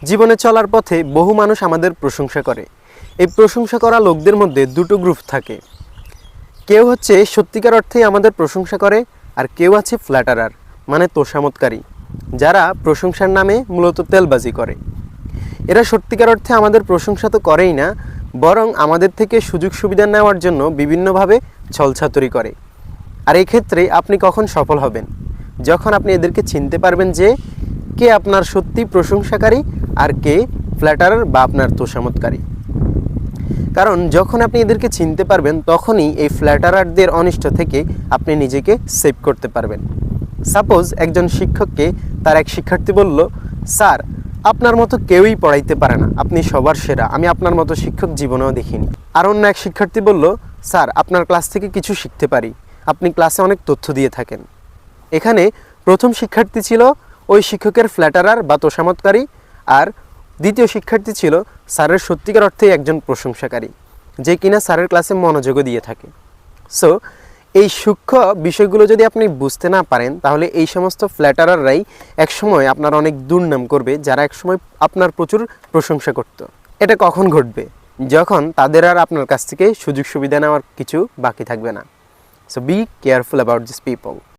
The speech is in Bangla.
জীবনে চলার পথে বহু মানুষ আমাদের প্রশংসা করে। এই প্রশংসা করা লোকদের মধ্যে দুটো গ্রুপ থাকে। কেউ হচ্ছে সত্যিকার অর্থেই আমাদের প্রশংসা করে, আর কেউ আছে ফ্ল্যাটারার মানে তোষামতকারী, যারা প্রশংসার নামে মূলত তেলবাজি করে। এরা সত্যিকার অর্থে আমাদের প্রশংসা তো করেই না, বরং আমাদের থেকে সুযোগ সুবিধা নেওয়ার জন্য বিভিন্নভাবে ছলছাতুরি করে। আর এই ক্ষেত্রে আপনি কখন সফল হবেন? যখন আপনি এদেরকে চিনতে পারবেন যে কে আপনার সত্যি প্রশংসাকারী আর কে ফ্ল্যাটারার বা আপনার তোষামতকারী। কারণ যখন আপনি এদেরকে চিনতে পারবেন, তখনই এই ফ্ল্যাটারারদের অনিষ্ট থেকে আপনি নিজেকে সেভ করতে পারবেন। সাপোজ একজন শিক্ষককে তার এক শিক্ষার্থী বলল, স্যার আপনার মতো কেউই পড়াইতে পারে না, আপনি সবার সেরা, আমি আপনার মতো শিক্ষক জীবনেও দেখিনি। আর অন্য এক শিক্ষার্থী বলল, স্যার আপনার ক্লাস থেকে কিছু শিখতে পারি, আপনি ক্লাসে অনেক তথ্য দিয়ে থাকেন। এখানে প্রথম শিক্ষার্থী ছিল ওই শিক্ষকের ফ্ল্যাটারার বা তোষামতকারী, আর দ্বিতীয় শিক্ষার্থী ছিল স্যারের সত্যিকার অর্থেই একজন প্রশংসাকারী, যে কিনা স্যারের ক্লাসে মনোযোগও দিয়ে থাকে। সো এই সূক্ষ্ম বিষয়গুলো যদি আপনি বুঝতে না পারেন, তাহলে এই সমস্ত ফ্ল্যাটারাররাই একসময় আপনার অনেক দুর্নাম করবে, যারা একসময় আপনার প্রচুর প্রশংসা করত। এটা কখন ঘটবে? যখন তাদের আর আপনার কাছ থেকে সুযোগ সুবিধা নেওয়ার কিছু বাকি থাকবে না। So be careful about this people.